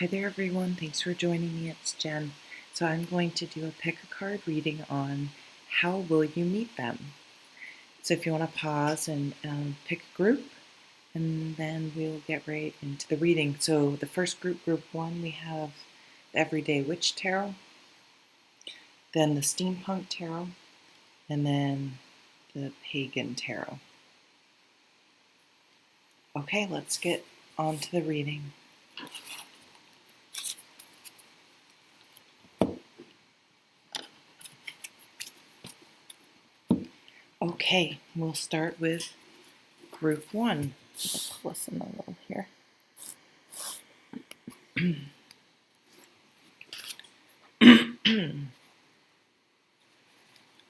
Hi there everyone, thanks for joining me, it's Jen. So I'm going to do a pick a card reading on how will you meet them. So if you want to pause and pick a group, and then we'll get right into the reading. So the first group, group 1, we have the Everyday Witch Tarot, then the Steampunk Tarot, and then the Pagan Tarot. Okay, let's get on to the reading. Okay, we'll start with group 1. Let's listen a little here.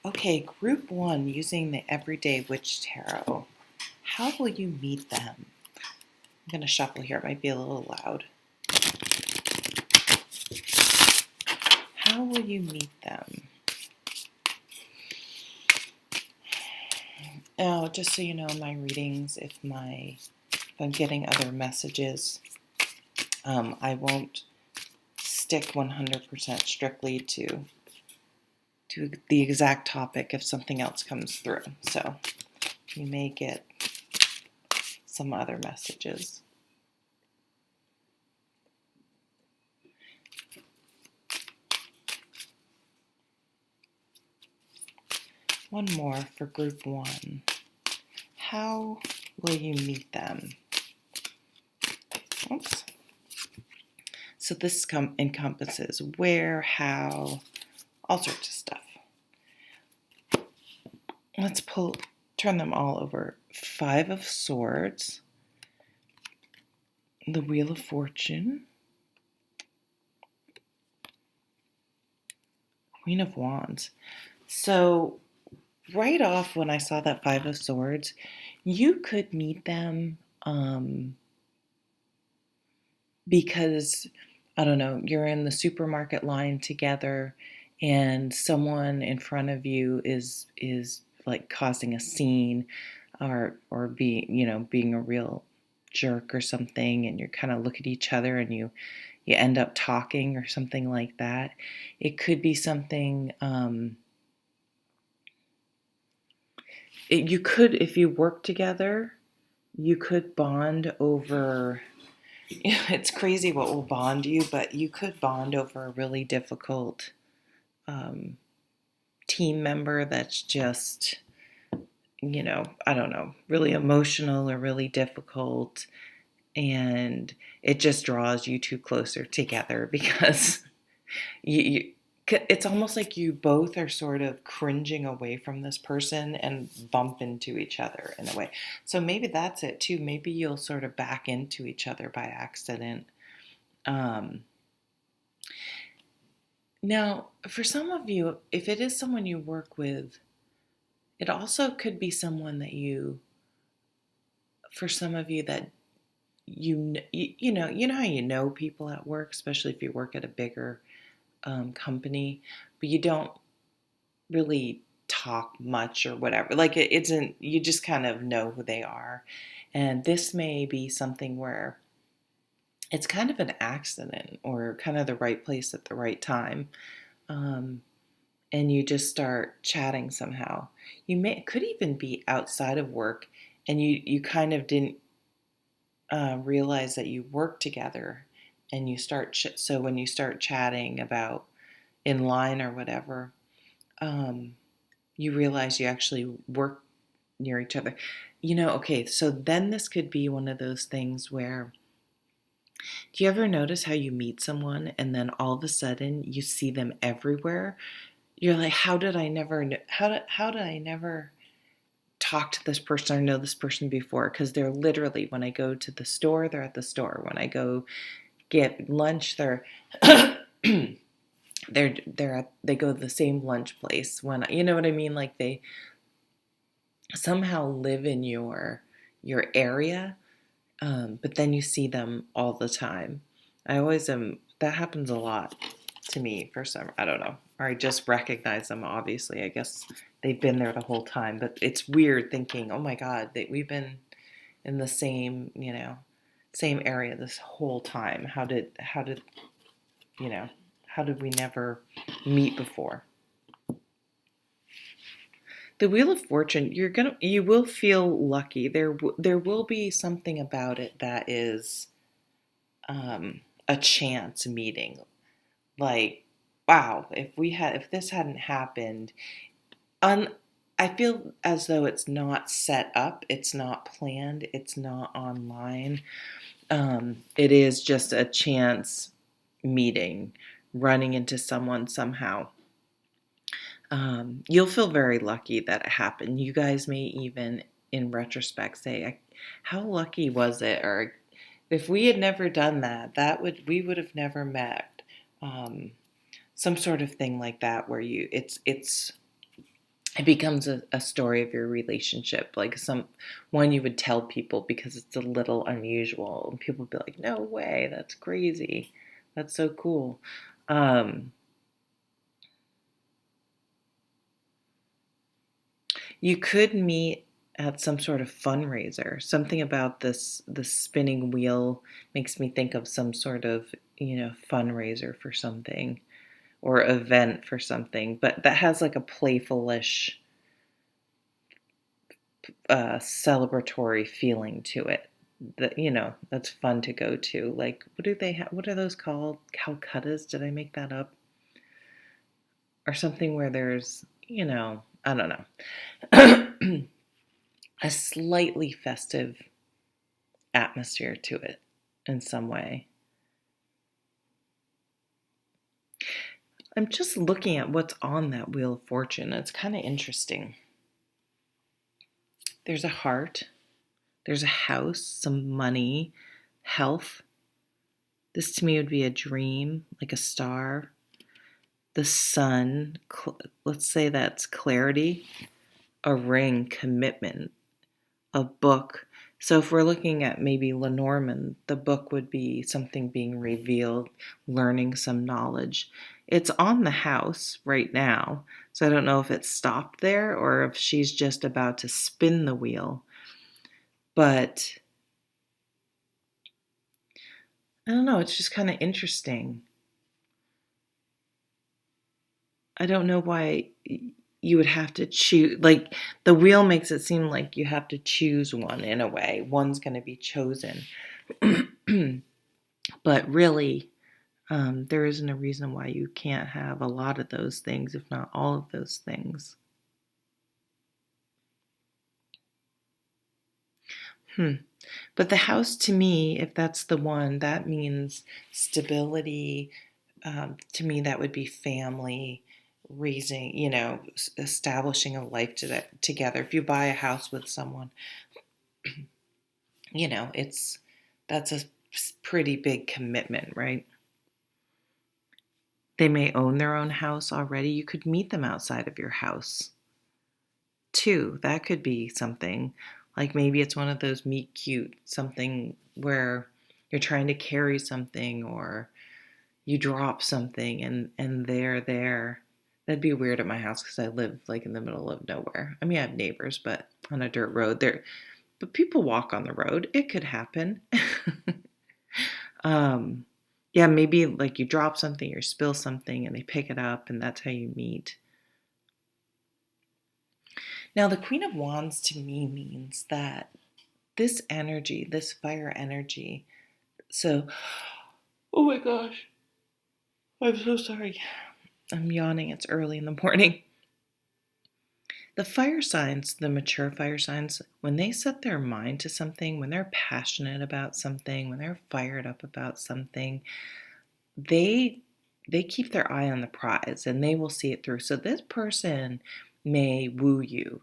Okay, group 1, using the Everyday Witch Tarot. How will you meet them? I'm going to shuffle here, it might be a little loud. How will you meet them? Oh, just so you know, my readings, if I'm getting other messages, I won't stick 100% strictly to the exact topic if something else comes through. So you may get some other messages. One more for group 1. How will you meet them? Oops. So this encompasses where, how, all sorts of stuff. Let's turn them all over. 5 of Swords, the Wheel of Fortune, Queen of Wands. So right off when I saw that 5 of Swords, you could meet them because, I don't know, you're in the supermarket line together and someone in front of you is like causing a scene or being a real jerk or something, and you kind of look at each other and you end up talking or something like that. It could be something you could, if you work together, you could bond over. It's crazy what will bond you, but you could bond over a really difficult team member that's just, I don't know, really emotional or really difficult. And it just draws you two closer together because it's almost like you both are sort of cringing away from this person and bump into each other in a way. So maybe that's it too. Maybe you'll sort of back into each other by accident. Now, for some of you, if it is someone you work with, it also could be someone that for some of you that you know how you know people at work, especially if you work at a bigger company, but you don't really talk much or whatever. Like it isn't, you just kind of know who they are. And this may be something where it's kind of an accident or kind of the right place at the right time. And you just start chatting somehow. It could even be outside of work and you kind of didn't realize that you work together, and you start so when you start chatting about in line or whatever, you realize you actually work near each other. Okay, so then this could be one of those things where, do you ever notice how you meet someone and then all of a sudden you see them everywhere? You're like, how did I never talk to this person or know this person before? Because they're literally, when I go to the store, they're at the store. When I go get lunch, they're they go to the same lunch place. When you know what I mean, like they somehow live in your area, but then you see them all the time. I always am. That happens a lot to me for some, I don't know, or I just recognize them. Obviously, I guess they've been there the whole time, but it's weird thinking, oh my God, that we've been in the same, same area this whole time? How did you know? How did we never meet before? The Wheel of Fortune, you will feel lucky. There will be something about it that is a chance meeting. Like, wow, if this hadn't happened, un, I feel as though it's not set up, it's not planned, it's not online. It is just a chance meeting, running into someone somehow. You'll feel very lucky that it happened. You guys may even, in retrospect, say, "How lucky was it?" Or, "If we had never done that, we would have never met." Some sort of thing like that, where it becomes a story of your relationship, like some one you would tell people because it's a little unusual, and people would be like, "No way, that's crazy, that's so cool." Um, You could meet at some sort of fundraiser. Something about the spinning wheel makes me think of some sort of, fundraiser for something or event for something, but that has like a playfulish, celebratory feeling to it. That that's fun to go to. Like, what do they have? What are those called? Calcuttas? Did I make that up? Or something where there's, I don't know. A slightly festive atmosphere to it in some way. I'm just looking at what's on that Wheel of Fortune. It's kind of interesting. There's a heart, there's a house, some money, health. This to me would be a dream, like a star. The sun, let's say that's clarity. A ring, commitment. A book. So if we're looking at maybe Lenormand, the book would be something being revealed, learning some knowledge. It's on the house right now, so I don't know if it stopped there or if she's just about to spin the wheel. But I don't know, it's just kind of interesting. I don't know why you would have to choose. Like, the wheel makes it seem like you have to choose one in a way. One's going to be chosen. But really, there isn't a reason why you can't have a lot of those things, if not all of those things. But the house, to me, if that's the one, that means stability. To me, that would be family, raising, establishing a life together. If you buy a house with someone, that's a pretty big commitment, right? They may own their own house already. You could meet them outside of your house too. That could be something. Like, maybe it's one of those meet cute, something where you're trying to carry something or you drop something and they're there. That'd be weird at my house because I live like in the middle of nowhere. I mean, I have neighbors, but on a dirt road there. But people walk on the road. It could happen. um, yeah, maybe like you drop something or spill something and they pick it up and that's how you meet. Now, the Queen of Wands to me means that this energy, this fire energy, so, oh my gosh, I'm so sorry. I'm yawning. It's early in the morning. The fire signs, the mature fire signs, when they set their mind to something, when they're passionate about something, when they're fired up about something, they keep their eye on the prize and they will see it through. So this person may woo you,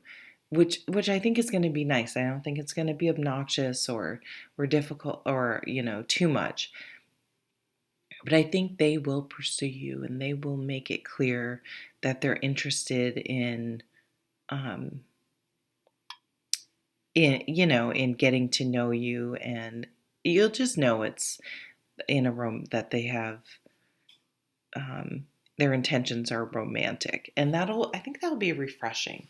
which I think is going to be nice. I don't think it's going to be obnoxious or difficult or too much. But I think they will pursue you and they will make it clear that they're interested um, in getting to know you, and you'll just know it's in a room that they have their intentions are romantic, and I think that'll be refreshing.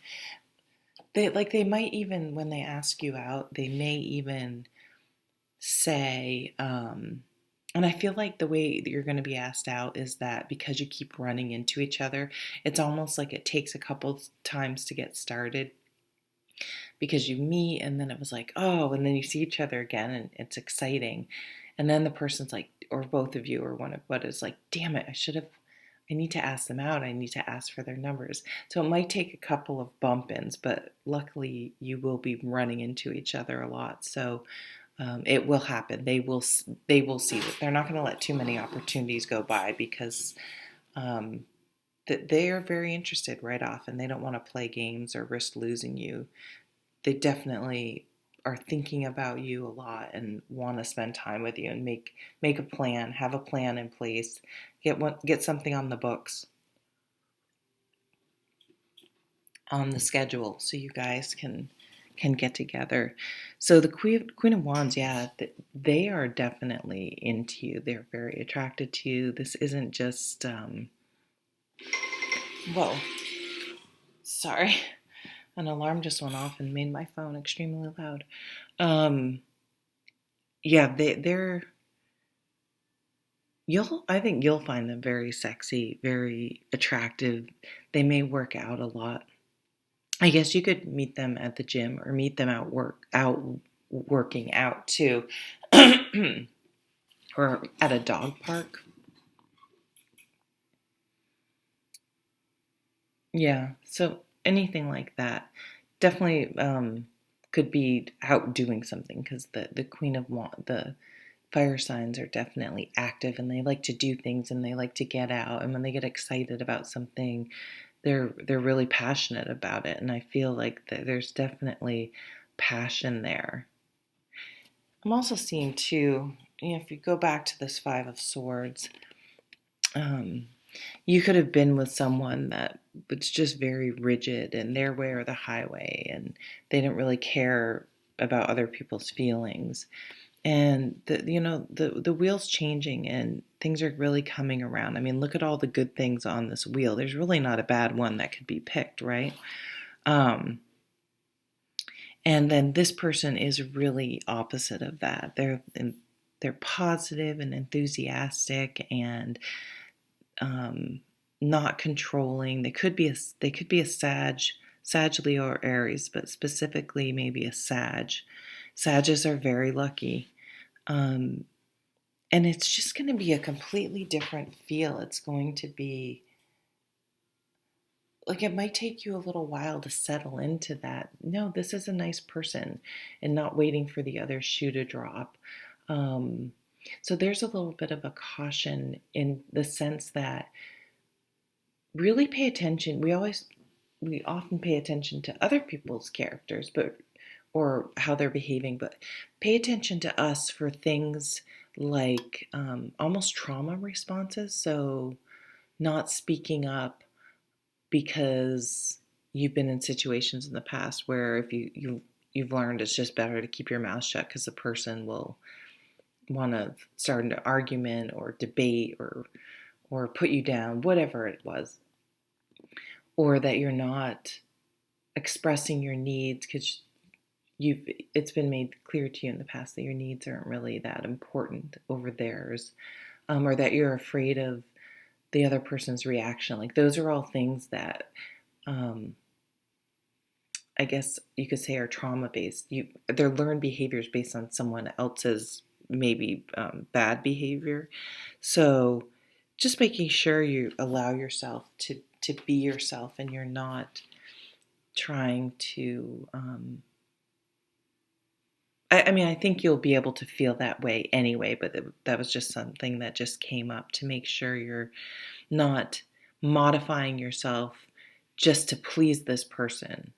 They might even, when they ask you out, they may even say, and I feel like the way that you're going to be asked out is that because you keep running into each other, it's almost like it takes a couple times to get started because you meet and then it was like, oh, and then you see each other again and it's exciting. And then the person's like, or both of you, or one of what is like, damn it, I need to ask them out. I need to ask for their numbers. So it might take a couple of bump ins, but luckily you will be running into each other a lot. So it will happen. They will see that they're not going to let too many opportunities go by because that they are very interested right off and they don't want to play games or risk losing you. They definitely are thinking about you a lot and want to spend time with you and make a plan, have a plan in place, get something on the books, on the schedule, so you guys can get together. So the Queen of Wands, yeah, they are definitely into you. They're very attracted to you. This isn't just whoa, sorry, an alarm just went off and made my phone extremely loud. Yeah, they're I think you'll find them very sexy, very attractive. They may work out a lot. I guess you could meet them at the gym or meet them out working out too. Or at a dog park. Yeah, so anything like that definitely could be out doing something because the the fire signs are definitely active and they like to do things and they like to get out, and when they get excited about something, they're really passionate about it, and I feel like there's definitely passion there. I'm also seeing too, if you go back to this Five of Swords, um, you could have been with someone that was just very rigid and their way or the highway, and they didn't really care about other people's feelings. And the wheel's changing and things are really coming around. I mean, look at all the good things on this wheel. There's really not a bad one that could be picked, right? Um, and then this person is really opposite of that. They're positive and enthusiastic and not controlling. They could be a Sag, Leo, or Aries, but specifically maybe a Sag. Sages are very lucky. Um, and it's just going to be a completely different feel. It's going to be like it might take you a little while to settle into that. No, this is a nice person, and not waiting for the other shoe to drop. Um, so there's a little bit of a caution in the sense that really pay attention. We often pay attention to other people's characters, but or how they're behaving, but pay attention to us for things like almost trauma responses. So not speaking up because you've been in situations in the past where if you've learned it's just better to keep your mouth shut because the person will want to start an argument or debate or put you down, whatever it was, or that you're not expressing your needs because it's been made clear to you in the past that your needs aren't really that important over theirs, or that you're afraid of the other person's reaction. Like those are all things that um, I guess you could say are trauma based. They're learned behaviors based on someone else's maybe bad behavior. So just making sure you allow yourself to be yourself and you're not trying to I mean, I think you'll be able to feel that way anyway, but that was just something that just came up to make sure you're not modifying yourself just to please this person.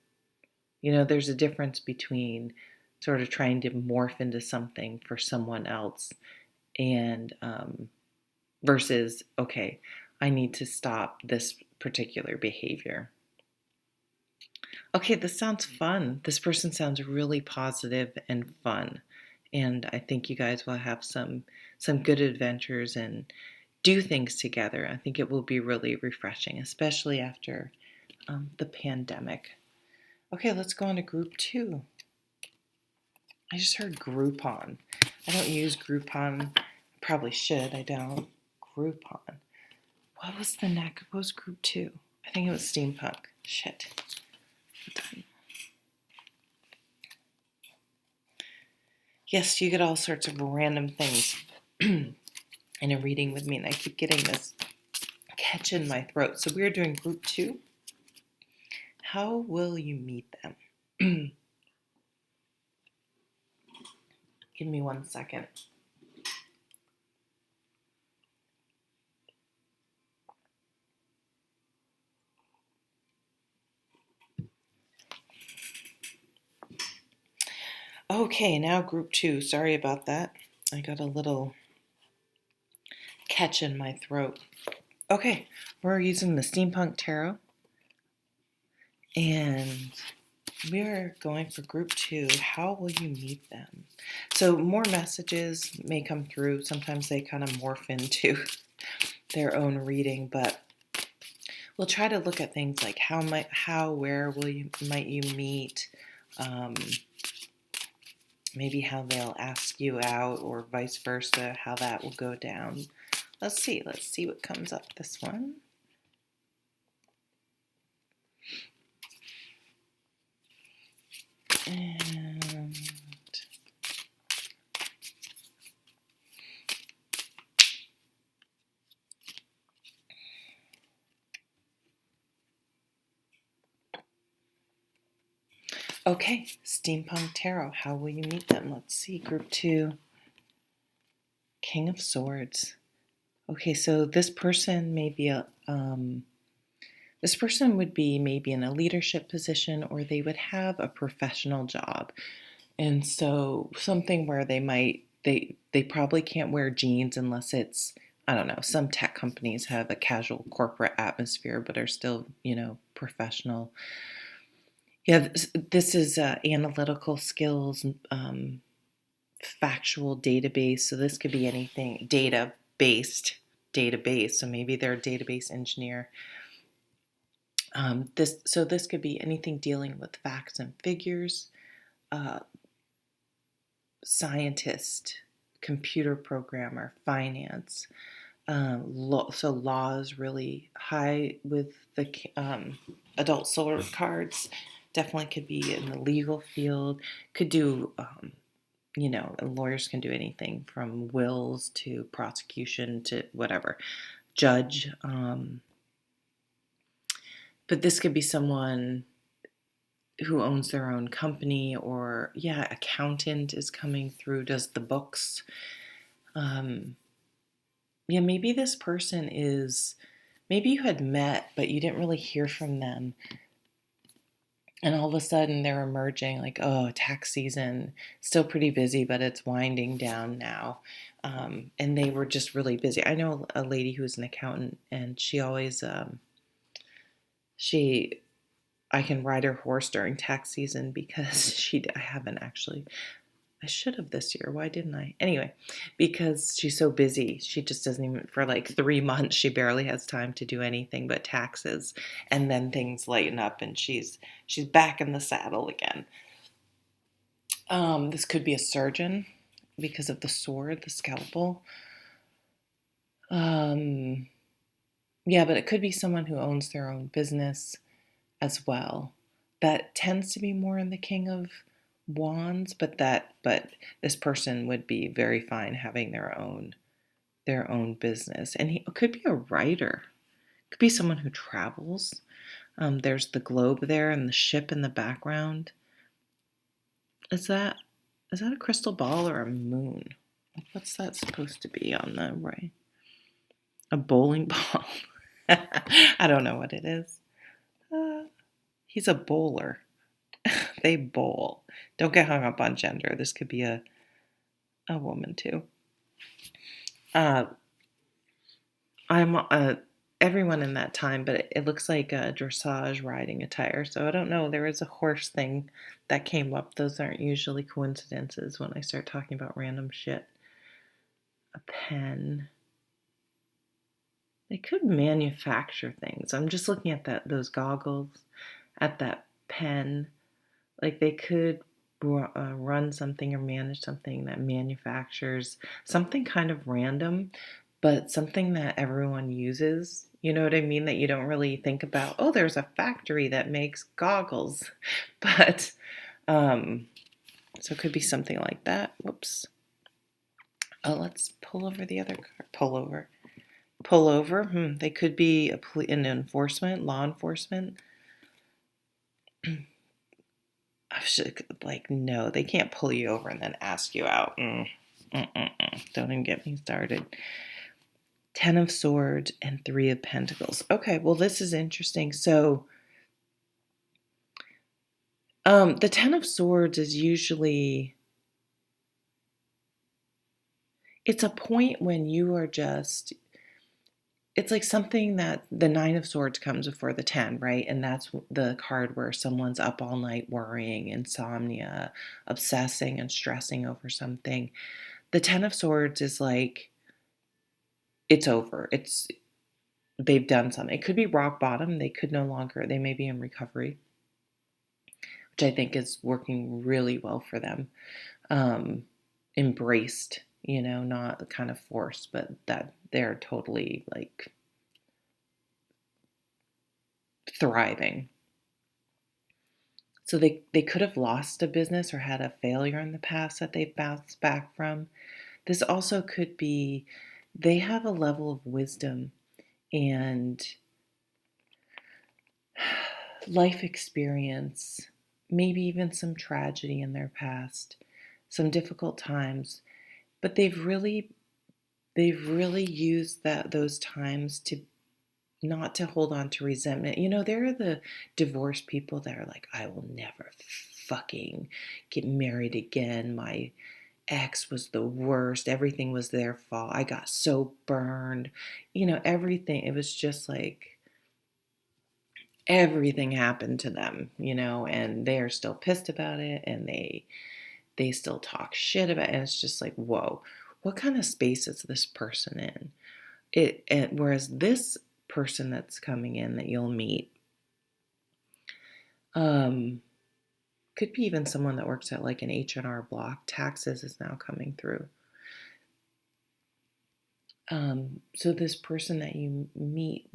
There's a difference between sort of trying to morph into something for someone else and versus, okay, I need to stop this particular behavior. Okay, this sounds fun. This person sounds really positive and fun. And I think you guys will have some good adventures and do things together. I think it will be really refreshing, especially after the pandemic. Okay, let's go on to group 2. I just heard Groupon. I don't use Groupon. Probably should. I don't. Groupon. What was the next? What was group 2? I think it was Steampunk. Shit. Yes, you get all sorts of random things in a reading with me, and I keep getting this catch in my throat. So we're doing group 2. How will you meet them? Give me 1 second. Okay, now group 2. Sorry about that. I got a little catch in my throat. Okay, we're using the Steampunk Tarot. And we're going for group 2. How will you meet them? So more messages may come through. Sometimes they kind of morph into their own reading, but we'll try to look at things like where might you meet, maybe how they'll ask you out, or vice versa, how that will go down. Let's see what comes up this one. And okay, Steampunk Tarot. How will you meet them? Let's see. Group 2. King of Swords. Okay, so this person may be this person would be maybe in a leadership position, or they would have a professional job. And so something where they probably can't wear jeans unless it's, I don't know, some tech companies have a casual corporate atmosphere but are still, professional. Yeah, this is analytical skills, factual database. So this could be anything data-based database. So maybe they're a database engineer. This could be anything dealing with facts and figures, scientist, computer programmer, finance. So law is really high with the adult solar cards. Definitely could be in the legal field. Could do, lawyers can do anything from wills to prosecution to whatever. Judge. But this could be someone who owns their own company, or accountant is coming through, does the books. Maybe this person maybe you had met, but you didn't really hear from them. And all of a sudden they're emerging like, oh, tax season, still pretty busy, but it's winding down now. And they were just really busy. I know a lady who's an accountant, and she always, I can ride her horse during tax season because I haven't actually. I should have this year. Why didn't I? Anyway, because she's so busy. She just doesn't even, for like 3 months, she barely has time to do anything but taxes. And then things lighten up and she's back in the saddle again. This could be a surgeon because of the sword, the scalpel. But it could be someone who owns their own business as well. That tends to be more in the King of Wands, but this person would be very fine having their own business. And he could be a writer. Could be someone who travels. There's the globe there and the ship in the background. Is that a crystal ball or a moon? What's that supposed to be on the right? A bowling ball. I don't know what it is. He's a bowler. They bowl. Don't get hung up on gender. This could be a woman too. I'm everyone in that time, but it looks like a dressage riding attire. So I don't know. There was a horse thing that came up. Those aren't usually coincidences when I start talking about random shit. A pen. They could manufacture things. I'm just looking at those goggles, at that pen. Like they could run something or manage something that manufactures something kind of random, but something that everyone uses. You know what I mean? That you don't really think about, oh, there's a factory that makes goggles. But, so it could be something like that. Whoops. Oh, let's pull over the other car. Pull over. Pull over. They could be an enforcement, law enforcement. I should, like, no, they can't pull you over and then ask you out. Don't even get me started. 10 of Swords and 3 of Pentacles. Okay, well, this is interesting. So, the 10 of Swords is usually, it's a point when you are just, it's like something that the 9 of Swords comes before the 10, right? And that's the card where someone's up all night worrying, insomnia, obsessing and stressing over something. The 10 of Swords is like, it's over. They've done something. It could be rock bottom. They may be in recovery, which I think is working really well for them. Embraced, not kind of forced, but that they're totally like thriving. So they could have lost a business or had a failure in the past that they've bounced back from. This also could be they have a level of wisdom and life experience, maybe even some tragedy in their past, some difficult times, but they've really used those times to not to hold on to resentment. There are the divorced people that are like, I will never fucking get married again. My ex was the worst. Everything was their fault. I got so burned. Everything. It was just like everything happened to them, and they're still pissed about it, and they still talk shit about it. And it's just like, whoa, what kind of space is this person in? Whereas this person that's coming in that you'll meet, could be even someone that works at like an H&R Block. Taxes is now coming through. So this person that you meet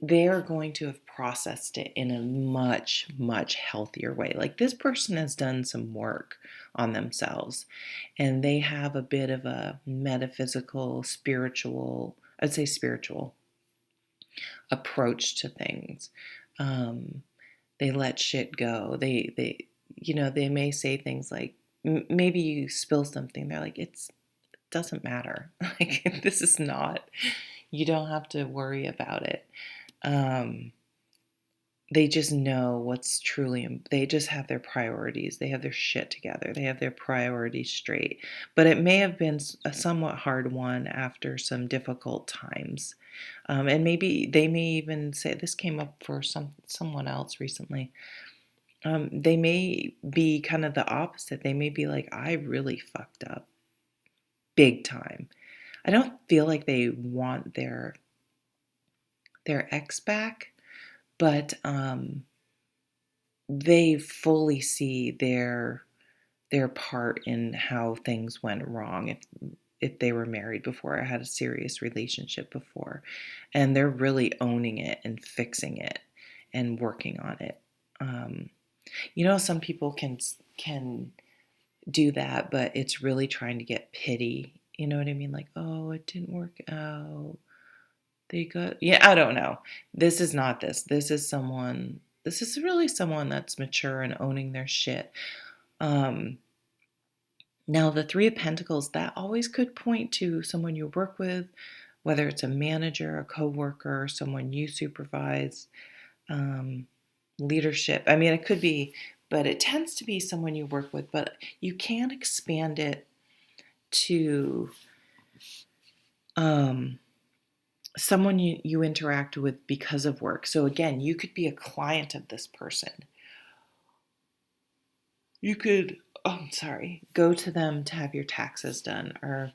they are going to have processed it in a much, much healthier way. Like this person has done some work on themselves and they have a bit of a metaphysical, spiritual, I'd say spiritual approach to things. They let shit go. They may say things like, maybe you spill something. They're like, it doesn't matter. Like, this is not, you don't have to worry about it. They just know what's truly, they just have their priorities. They have their shit together. They have their priorities straight. But it may have been a somewhat hard one after some difficult times. And maybe they may even say, this came up for someone else recently. They may be kind of the opposite. They may be like, I really fucked up big time. I don't feel like they want their ex back, but they fully see their part in how things went wrong if they were married before or had a serious relationship before, and they're really owning it and fixing it and working on it. Some people can do that, but it's really trying to get pity. You know what I mean? Like, oh, it didn't work out. I don't know. This is not this. This is really someone that's mature and owning their shit. Now the 3 of Pentacles, that always could point to someone you work with, whether it's a manager, a coworker, someone you supervise, leadership. I mean, it could be, but it tends to be someone you work with, but you can expand it to someone you interact with because of work. So again, you could be a client of this person. You could, go to them to have your taxes done, or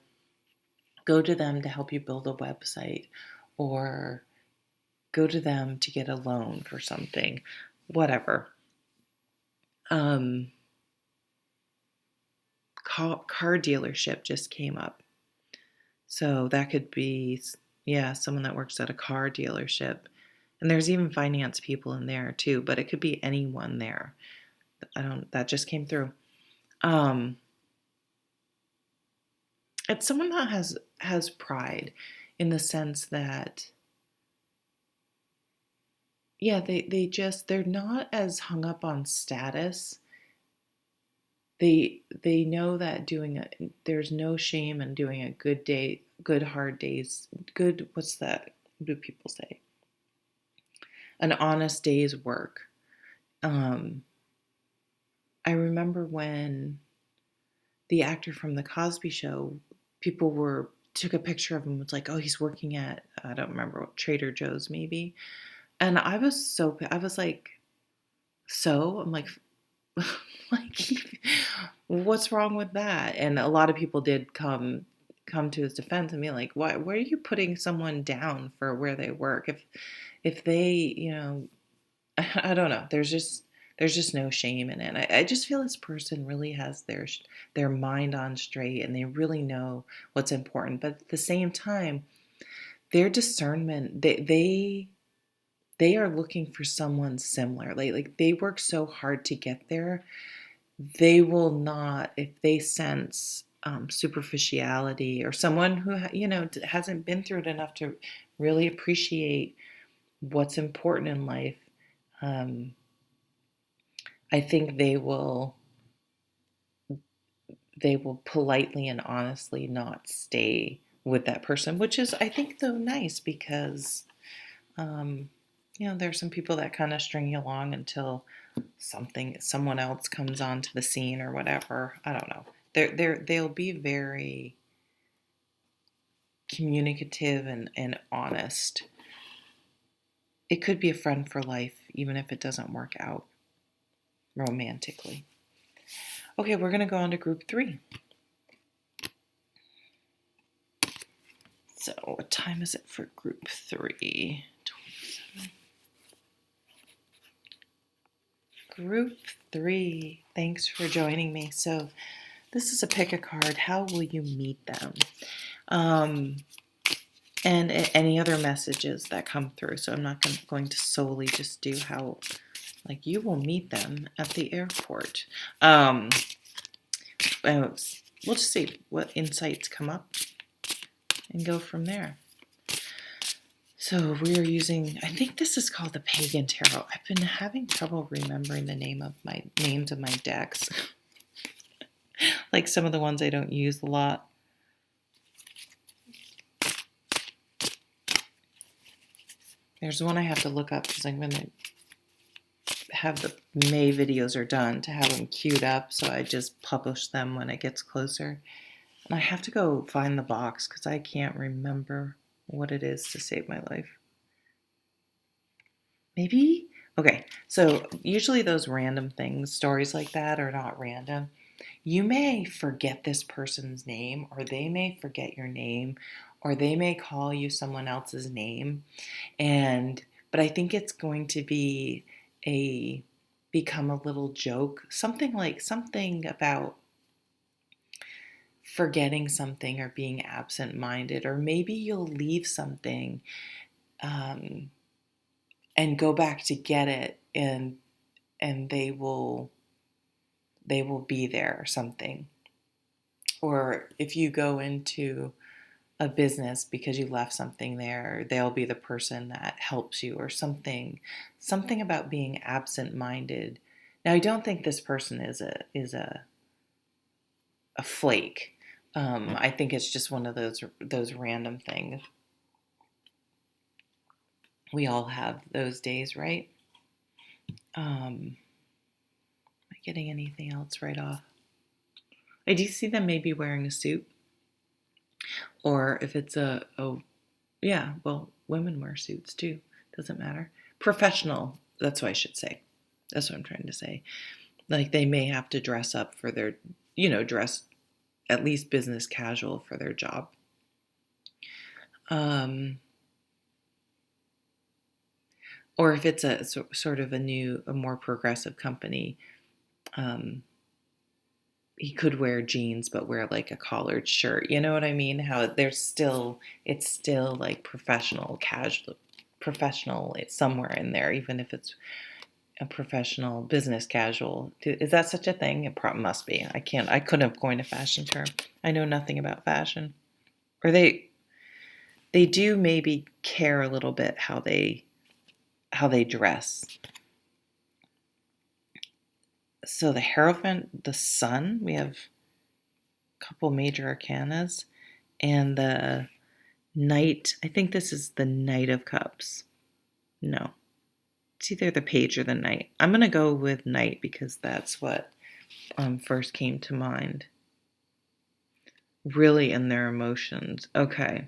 go to them to help you build a website, or go to them to get a loan for something, whatever. car dealership just came up. So that could be, yeah, someone that works at a car dealership. And there's even finance people in there too, but it could be anyone there. That just came through. It's someone that has pride in the sense that, yeah, they're not as hung up on status. They know that there's no shame in doing a good hard days, good, what's that? What do people say? An honest day's work. I remember when the actor from the Cosby Show, people took a picture of him. It's like, oh, he's working at, I don't remember what, Trader Joe's maybe. And I was like, I'm like, like, what's wrong with that? And a lot of people did come to his defense and be like, why are you putting someone down for where they work? If they, I don't know. There's just no shame in it. I just feel this person really has their mind on straight, and they really know what's important. But at the same time, their discernment, they are looking for someone similar. Like they work so hard to get there. They will not, if they sense superficiality or someone who hasn't been through it enough to really appreciate what's important in life. I think they will politely and honestly not stay with that person, which is, I think, though, nice because, there's some people that kind of string you along until someone else comes onto the scene or whatever. I don't know. They'll be very communicative and honest. It could be a friend for life, even if it doesn't work out romantically. Okay, we're going to go on to group 3. So what time is it for group 3? 27. Group 3, thanks for joining me. So this is a pick a card. How will you meet them? And any other messages that come through. So I'm not going to solely just do how, like, you will meet them at the airport. We'll just see what insights come up and go from there. So we are using, I think this is called the Pagan Tarot. I've been having trouble remembering the names of my decks. Like some of the ones I don't use a lot. There's one I have to look up because I'm going to have the May videos are done to have them queued up, so I just publish them when it gets closer. And I have to go find the box because I can't remember what it is to save my life. Maybe? Okay, so usually those random things, stories like that are not random. You may forget this person's name, or they may forget your name, or they may call you someone else's name. But I think it's going to become a little joke, something about forgetting something or being absent-minded, or maybe you'll leave something and go back to get it, and they will be there or something. Or if you go into a business because you left something there, they'll be the person that helps you or something about being absent-minded. Now, I don't think this person is a flake. I think it's just one of those random things. We all have those days, right? Am I getting anything else right off? I do see them maybe wearing a suit. Or if it's women wear suits too. Doesn't matter. Professional, that's what I should say. That's what I'm trying to say. Like they may have to dress up for their, dress at least business casual for their job. Or if it's a sort of a more progressive company, he could wear jeans but wear like a collared shirt. You know what I mean? How it's still like professional, casual, professional. It's somewhere in there, even if it's a professional business casual. Is that such a thing? It probably must be. I couldn't have coined a fashion term. I know nothing about fashion. Or they do maybe care a little bit how they dress. So the Hierophant, the Sun, we have a couple major arcanas, and the Knight. I think this is the Knight of Cups. No, it's either the Page or the Knight. I'm gonna go with Knight because that's what first came to mind. Really in their emotions. Okay.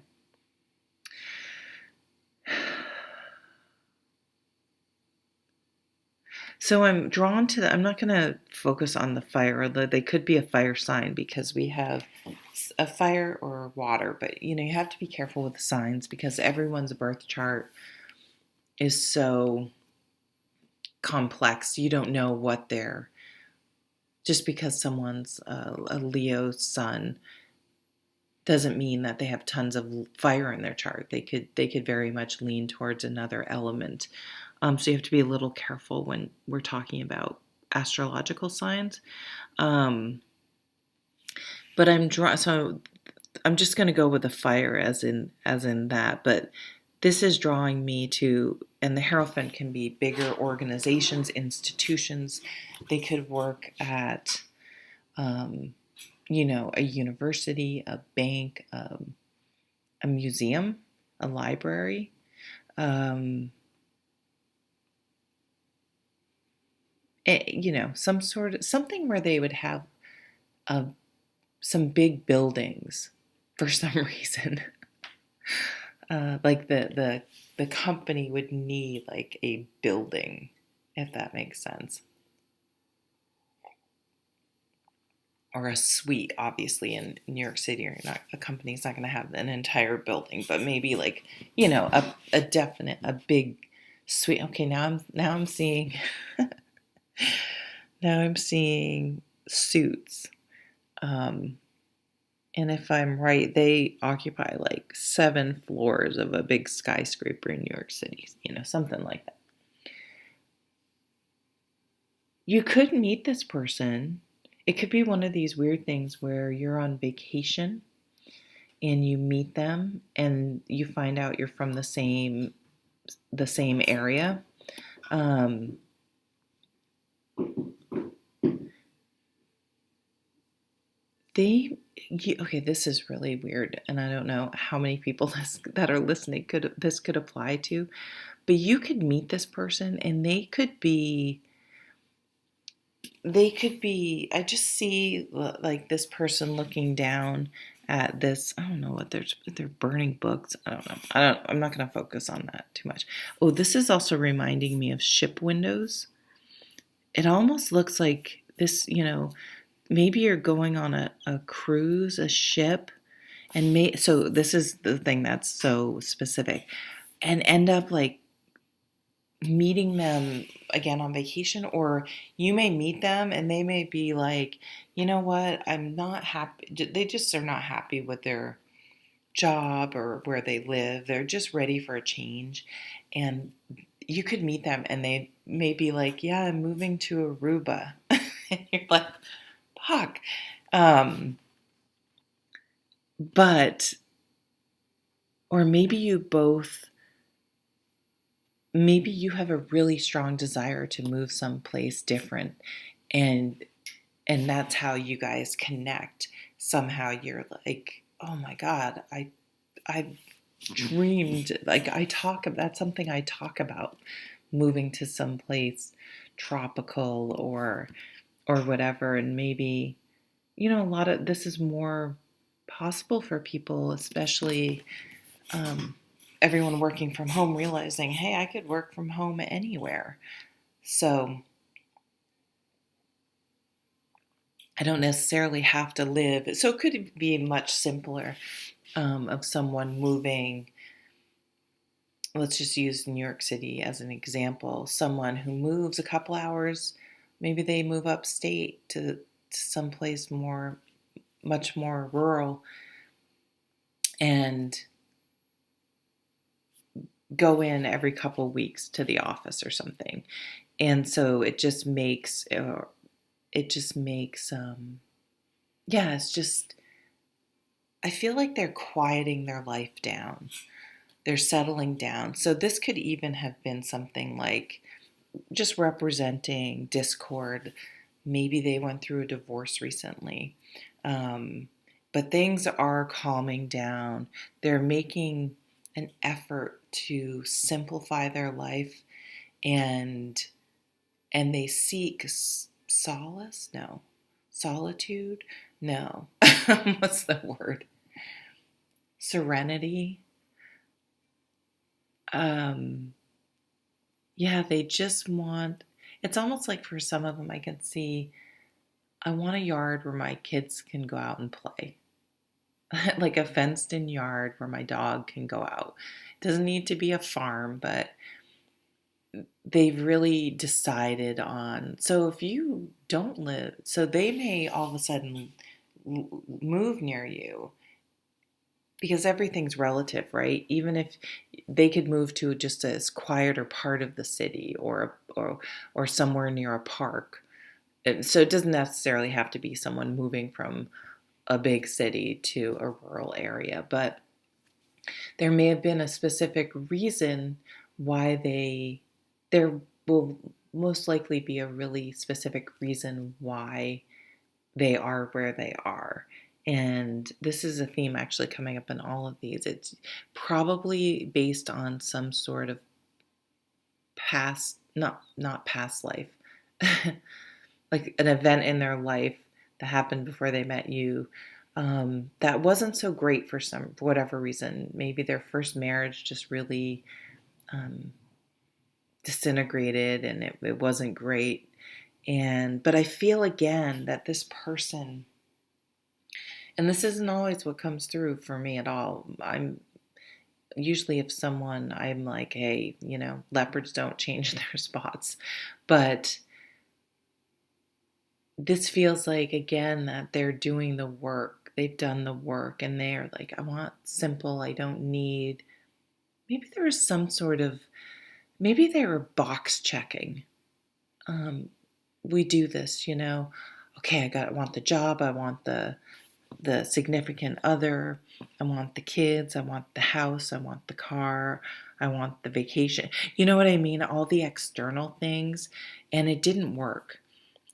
So I'm drawn to I'm not going to focus on the fire. They could be a fire sign because we have a fire or water, but you have to be careful with the signs because everyone's birth chart is so complex. You don't know what they're, just because someone's a Leo sun doesn't mean that they have tons of fire in their chart. They could very much lean towards another element. So you have to be a little careful when we're talking about astrological signs. But so I'm just going to go with the fire as in that. But this is drawing me to, and the Hierophant can be bigger organizations, institutions. They could work at, a university, a bank, a museum, a library. Something where they would have some big buildings for some reason. Like the company would need like a building, if that makes sense. Or a suite, obviously, in New York City, a company's not going to have an entire building, but maybe like, a big suite. Okay, now I'm seeing now I'm seeing suits. And if I'm right, they occupy like 7 floors of a big skyscraper in New York City, something like that. You could meet this person. It could be one of these weird things where you're on vacation and you meet them and you find out you're from the same area. Okay, this is really weird, and I don't know how many people that are listening this could apply to, but you could meet this person and they could be I just see like this person looking down at this. I don't know what they're burning books. I don't know. I'm not going to focus on that too much. Oh, this is also reminding me of ship windows. It almost looks like this, maybe you're going on a cruise, a ship, and so this is the thing that's so specific, and end up like meeting them again on vacation, or you may meet them and they may be like, you know what, I'm not happy. They just are not happy with their job or where they live. They're just ready for a change. And you could meet them and they may be like, yeah, I'm moving to Aruba. And you're like, fuck. But, or maybe you have a really strong desire to move someplace different, and that's how you guys connect. Somehow you're like, oh my God, I've dreamed, like that's something I talk about, moving to some place tropical or whatever. And maybe, a lot of this is more possible for people, especially everyone working from home, realizing, hey, I could work from home anywhere. So I don't necessarily have to live. So it could be much simpler, of someone moving. Let's just use New York City as an example. Someone who moves a couple hours, maybe they move upstate someplace much more rural, and go in every couple weeks to the office or something. And so yeah, it's just, I feel like they're quieting their life down. They're settling down. So this could even have been something like just representing discord. Maybe they went through a divorce recently. But things are calming down. They're making an effort to simplify their life, and they seek solace? No. Solitude? No. What's the word? Serenity? Yeah, they just want, it's almost like for some of them, I can see, I want a yard where my kids can go out and play. Like a fenced in yard where my dog can go out. It doesn't need to be a farm, but they've really decided on. So if you don't live, so they may all of a sudden move near you, because everything's relative, right? Even if they could move to just a quieter part of the city, or somewhere near a park. So it doesn't necessarily have to be someone moving from a big city to a rural area, but there may have been a specific reason why there will most likely be a really specific reason why they are where they are. And this is a theme actually coming up in all of these. It's probably based on some sort of past, not past life, like an event in their life that happened before they met you, that wasn't so great for whatever reason. Maybe their first marriage just really disintegrated, and it wasn't great. But I feel again that this person, and this isn't always what comes through for me at all. I'm usually, if someone, I'm like, hey, leopards don't change their spots. But this feels like, again, that they're doing the work. They've done the work, and they're like, I want simple. I don't need. Maybe there was some sort of, maybe they were box checking. We do this, okay, I want the job. I want the significant other. I want the kids. I want the house. I want the car. I want the vacation. You know what I mean? All the external things. And it didn't work.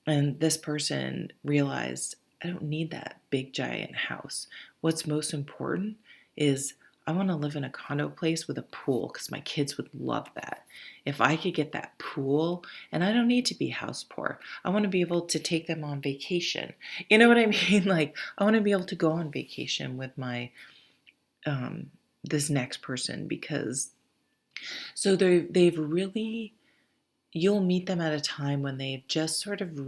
And this person realized, I don't need that big giant house. What's most important is I want to live in a condo place with a pool, because my kids would love that. If I could get that pool, and I don't need to be house poor, I want to be able to take them on vacation. You know what I mean? Like, I want to be able to go on vacation with my this next person, because so they've really, you'll meet them at a time when they've just sort of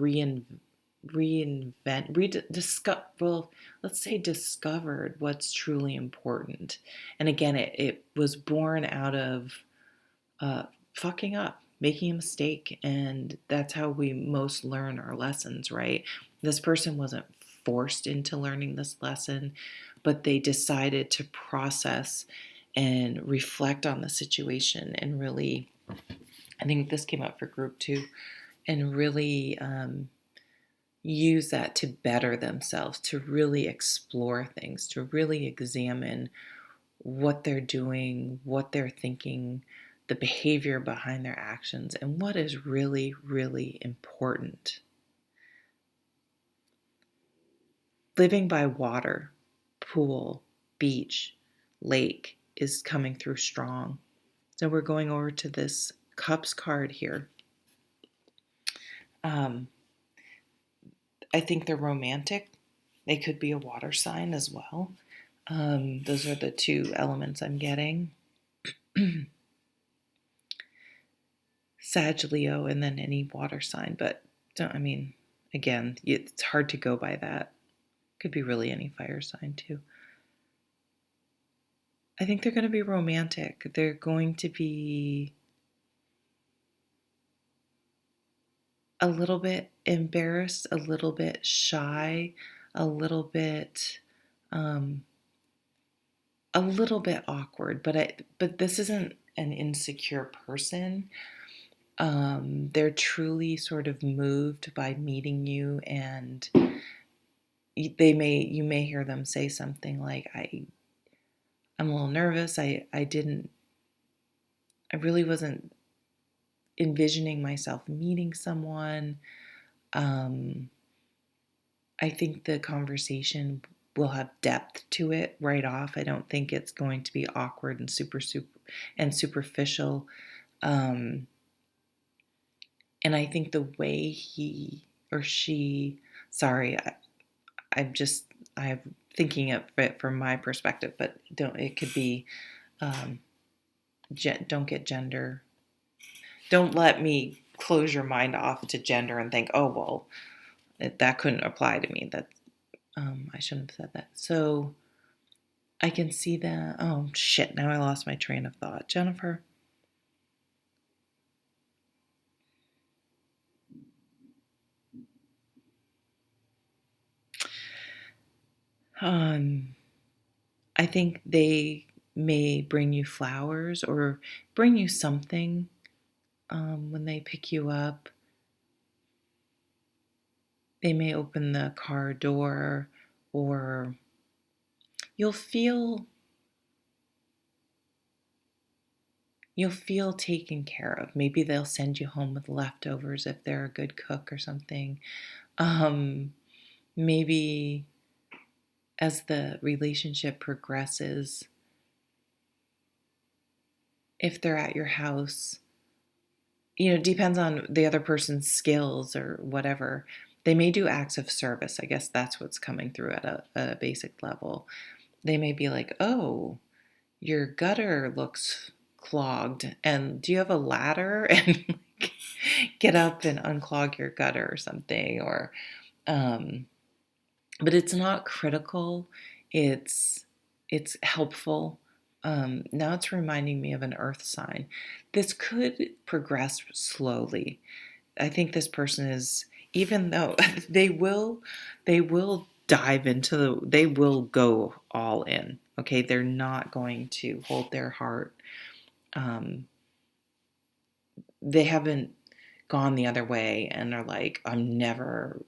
let's say discovered what's truly important. And again, it was born out of fucking up, making a mistake. And that's how we most learn our lessons, right? This person wasn't forced into learning this lesson, but they decided to process and reflect on the situation, and really, I think this came up for group too, and really use that to better themselves, to really explore things, to really examine what they're doing, what they're thinking, the behavior behind their actions, and what is really, really important. Living by water, pool, beach, lake is coming through strong. So we're going over to this Cups card here. I think they're romantic. They could be a water sign as well. Those are the two elements I'm getting. Sag, Leo, and then any water sign. But again, it's hard to go by that. Could be really any fire sign too. I think they're going to be romantic. They're going to be a little bit embarrassed, a little bit shy, a little bit um, awkward. But this isn't an insecure person. They're truly sort of moved by meeting you, and you may hear them say something like, I'm a little nervous. I really wasn't envisioning myself meeting someone. Um, I think the conversation will have depth to it right off. I don't think it's going to be awkward and and superficial. Um, and I think the way he or she, sorry, I'm just I'm thinking of it from my perspective, but don't it could be um, don't get gender. Don't let me close your mind off to gender and think, oh well, that couldn't apply to me. That I shouldn't have said that. So I can see that. Oh shit! Now I lost my train of thought, Jennifer. Um, I think they may bring you flowers or bring you something when they pick you up. They may open the car door, or you'll feel you'll feel taken care of. Maybe they'll send you home with leftovers if they're a good cook or something. Um, Maybe as the relationship progresses, if they're at your house, it depends on the other person's skills or whatever. They may do acts of service. I guess that's what's coming through at a basic level. They may be like, oh, your gutter looks clogged, and do you have a ladder? And like, get up and unclog your gutter or something. Or um, but it's not critical. It's helpful. Now it's reminding me of an earth sign. This could progress slowly. I think this person is, even though they will dive into they will go all in. Okay, they're not going to hold their heart. Um, they haven't gone the other way and are like, I'm never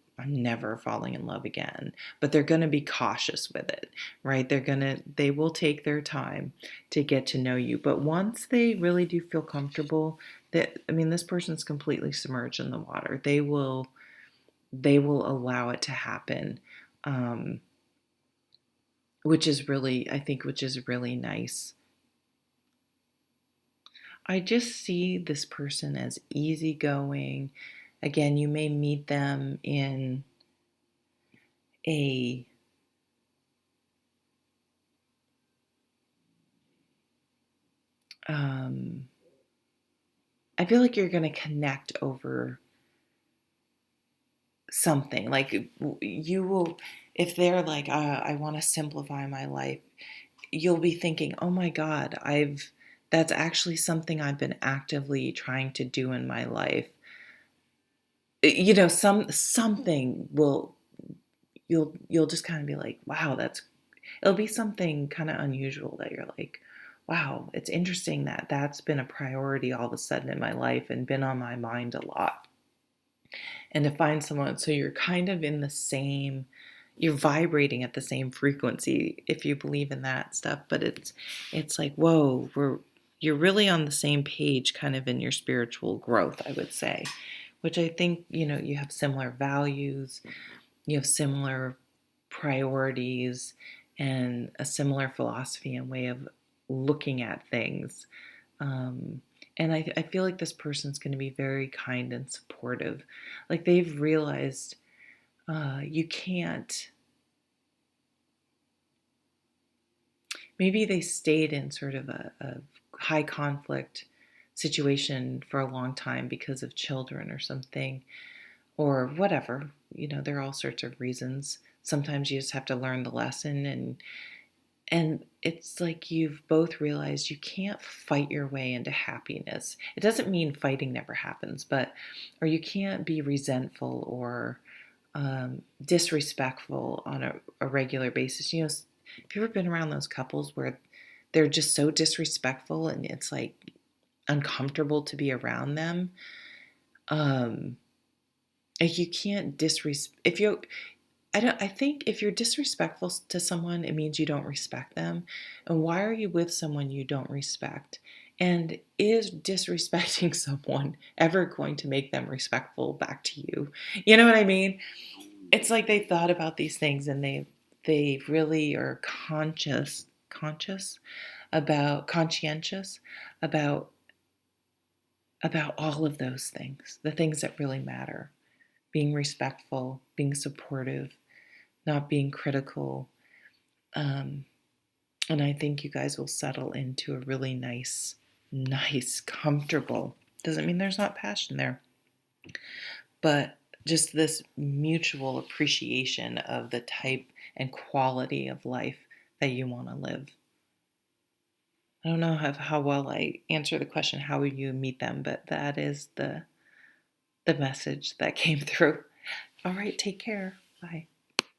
falling in love again. But they're going to be cautious with it, right? They will take their time to get to know you. But once they really do feel comfortable, this person's completely submerged in the water. They will allow it to happen. Um, which is really nice. I just see this person as easygoing. Again, you may meet them in a um, I feel like you're going to connect over something. Like you will, if they're like, I want to simplify my life, you'll be thinking, oh my God, that's actually something I've been actively trying to do in my life. Something will, you'll just kind of be like, wow, it'll be something kind of unusual that you're like, wow, it's interesting that that's been a priority all of a sudden in my life and been on my mind a lot. And to find someone, so you're kind of you're vibrating at the same frequency if you believe in that stuff. But it's like, whoa, you're really on the same page kind of in your spiritual growth, I would say, which I think, you have similar values, you have similar priorities, and a similar philosophy and way of looking at things. And I feel like this person's going to be very kind and supportive. Like they've realized you can't, maybe they stayed in sort of a high conflict situation for a long time because of children or something, or whatever. There are all sorts of reasons. Sometimes you just have to learn the lesson, and And it's like you've both realized you can't fight your way into happiness. It doesn't mean fighting never happens, but, or you can't be resentful or disrespectful on a regular basis. You know, have you ever been around those couples where they're just so disrespectful and it's like uncomfortable to be around them? Um, like you can't disrespect if you I think if you're disrespectful to someone, it means you don't respect them. And why are you with someone you don't respect? And is disrespecting someone ever going to make them respectful back to you? You know what I mean? It's like they thought about these things and they really are conscious about conscientious about all of those things, the things that really matter. Being respectful, being supportive, not being critical. Um, and I think you guys will settle into a really nice, comfortable. Doesn't mean there's not passion there, but just this mutual appreciation of the type and quality of life that you want to live. I don't know how well I answer the question, how will you meet them, but that is the message that came through. All right, take care. Bye.